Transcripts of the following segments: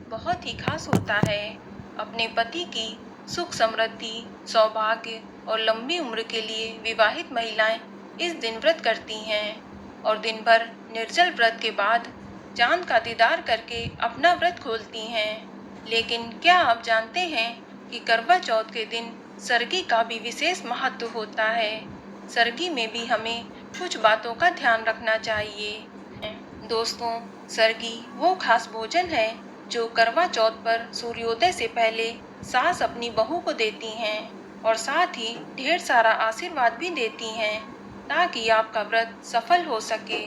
बहुत ही खास होता है। अपने पति की सुख समृद्धि, सौभाग्य और लंबी उम्र के लिए विवाहित महिलाएं इस दिन व्रत करती हैं और दिन भर निर्जल व्रत के बाद चांद का दीदार करके अपना व्रत खोलती हैं। लेकिन क्या आप जानते हैं कि करवा चौथ के दिन सरगी का भी विशेष महत्व होता है। सरगी में भी हमें कुछ बातों का ध्यान रखना चाहिए। दोस्तों, सरगी वो खास भोजन है जो करवा चौथ पर सूर्योदय से पहले सास अपनी बहू को देती हैं और साथ ही ढेर सारा आशीर्वाद भी देती हैं ताकि आपका व्रत सफल हो सके।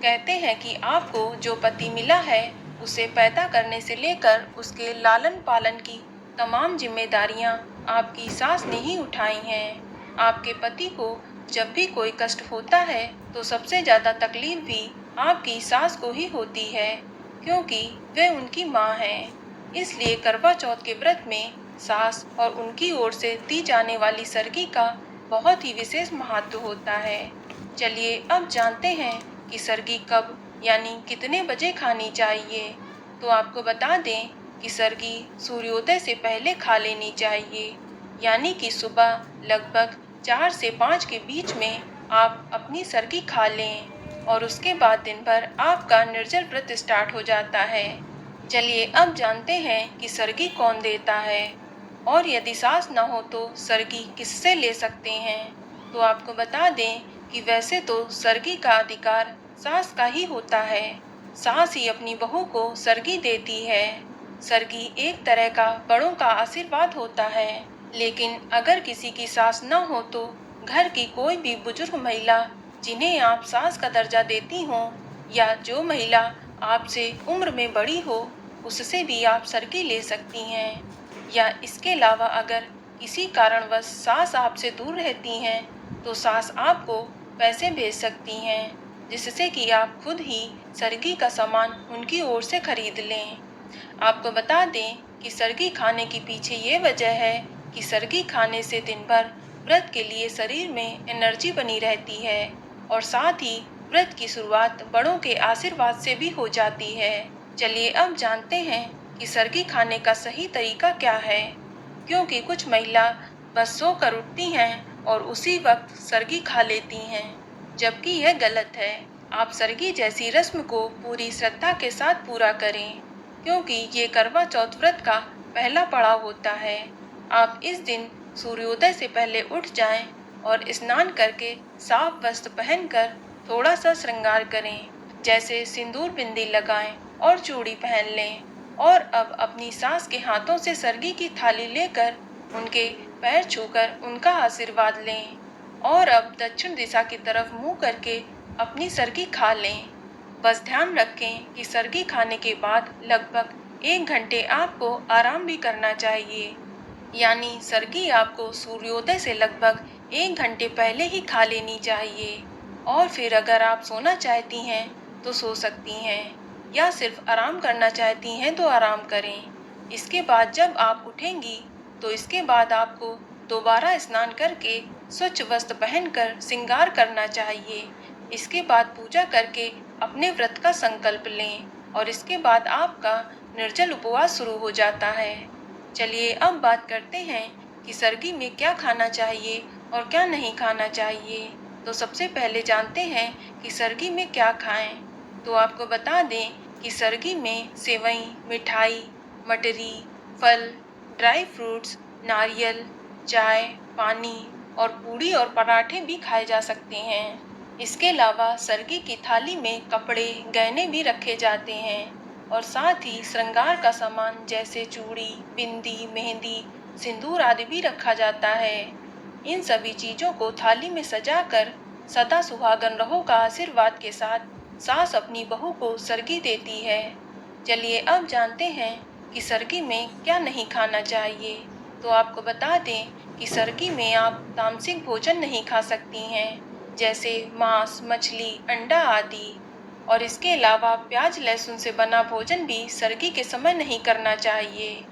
कहते हैं कि आपको जो पति मिला है उसे पैदा करने से लेकर उसके लालन पालन की तमाम जिम्मेदारियां आपकी सास ने ही उठाई हैं। आपके पति को जब भी कोई कष्ट होता है तो सबसे ज्यादा तकलीफ भी आपकी सास को ही होती है, क्योंकि वे उनकी माँ हैं। इसलिए करवा चौथ के व्रत में सास और उनकी ओर से दी जाने वाली सरगी का बहुत ही विशेष महत्व होता है। चलिए अब जानते हैं कि सरगी कब यानी कितने बजे खानी चाहिए। तो आपको बता दें कि सरगी सूर्योदय से पहले खा लेनी चाहिए, यानी कि सुबह लगभग 4 से 5 के बीच में आप अपनी सरगी खा लें और उसके बाद दिन भर आपका निर्जल व्रत स्टार्ट हो जाता है। चलिए अब जानते हैं कि सरगी कौन देता है और यदि सास न हो तो सरगी किससे ले सकते हैं। तो आपको बता दें कि वैसे तो सरगी का अधिकार सास का ही होता है। सास ही अपनी बहू को सरगी देती है। सरगी एक तरह का बड़ों का आशीर्वाद होता है, लेकिन अगर किसी की सास न हो तो घर की कोई भी बुजुर्ग महिला जिन्हें आप सास का दर्जा देती हो या जो महिला आपसे उम्र में बड़ी हो उससे भी आप सरगी ले सकती हैं। या इसके अलावा अगर किसी कारणवश सास आपसे दूर रहती हैं तो सास आपको पैसे भेज सकती हैं, जिससे कि आप खुद ही सरगी का सामान उनकी ओर से खरीद लें। आपको बता दें कि सरगी खाने के पीछे ये वजह है कि सरगी खाने से दिन भर व्रत के लिए शरीर में एनर्जी बनी रहती है और साथ ही व्रत की शुरुआत बड़ों के आशीर्वाद से भी हो जाती है। चलिए अब जानते हैं कि सरगी खाने का सही तरीका क्या है, क्योंकि कुछ महिला बस सोकर उठती हैं और उसी वक्त सरगी खा लेती हैं, जबकि यह गलत है। आप सरगी जैसी रस्म को पूरी श्रद्धा के साथ पूरा करें, क्योंकि ये करवा चौथ व्रत का पहला पड़ाव होता है। आप इस दिन सूर्योदय से पहले उठ जाएं और स्नान करके साफ वस्त्र पहनकर थोड़ा सा श्रृंगार करें, जैसे सिंदूर बिंदी लगाएं और चूड़ी पहन लें। और अब अपनी सास के हाथों से सरगी की थाली लेकर उनके पैर छूकर उनका आशीर्वाद लें और अब दक्षिण दिशा की तरफ मुंह करके अपनी सरगी खा लें। बस ध्यान रखें कि सरगी खाने के बाद लगभग 1 घंटे आपको आराम भी करना चाहिए, यानी सरगी आपको सूर्योदय से लगभग 1 घंटे पहले ही खा लेनी चाहिए और फिर अगर आप सोना चाहती हैं तो सो सकती हैं या सिर्फ आराम करना चाहती हैं तो आराम करें। इसके बाद जब आप उठेंगी तो इसके बाद आपको दोबारा स्नान करके स्वच्छ वस्त्र पहनकर श्रृंगार करना चाहिए। इसके बाद पूजा करके अपने व्रत का संकल्प लें और इसके बाद आपका निर्जल उपवास शुरू हो जाता है। चलिए अब बात करते हैं कि सरगी में क्या खाना चाहिए और क्या नहीं खाना चाहिए। तो सबसे पहले जानते हैं कि सरगी में क्या खाएं। तो आपको बता दें कि सरगी में सेवई, मिठाई, मटरी, फल, ड्राई फ्रूट्स, नारियल, चाय, पानी और पूड़ी और पराठे भी खाए जा सकते हैं। इसके अलावा सरगी की थाली में कपड़े, गहने भी रखे जाते हैं और साथ ही श्रृंगार का सामान जैसे चूड़ी, बिंदी, मेहंदी, सिंदूर आदि भी रखा जाता है। इन सभी चीजों को थाली में सजाकर सदा सुहागन रहो का आशीर्वाद के साथ सास अपनी बहू को सरगी देती है। चलिए अब जानते हैं कि सरगी में क्या नहीं खाना चाहिए। तो आपको बता दें कि सरगी में आप तामसिक भोजन नहीं खा सकती हैं, जैसे मांस, मछली, अंडा आदि। और इसके अलावा प्याज लहसुन से बना भोजन भी सरगी के समय नहीं करना चाहिए।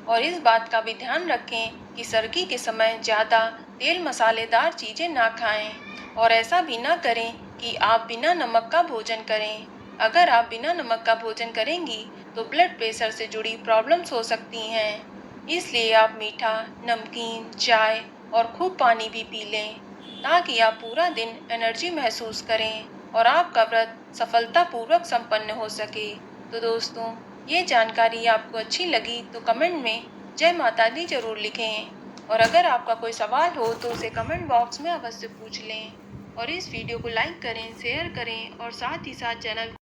और इस बात का भी ध्यान रखें कि सरगी के समय ज़्यादा तेल मसालेदार चीज़ें ना खाएं और ऐसा भी ना करें कि आप बिना नमक का भोजन करें। अगर आप बिना नमक का भोजन करेंगी तो ब्लड प्रेशर से जुड़ी प्रॉब्लम्स हो सकती हैं। इसलिए आप मीठा, नमकीन, चाय और खूब पानी भी पी लें, ताकि आप पूरा दिन एनर्जी महसूस करें और आपका व्रत सफलतापूर्वक संपन्न हो सके। तो दोस्तों, ये जानकारी आपको अच्छी लगी तो कमेंट में जय माता दी जरूर लिखें, और अगर आपका कोई सवाल हो तो उसे कमेंट बॉक्स में अवश्य पूछ लें। और इस वीडियो को लाइक करें, शेयर करें और साथ ही साथ चैनल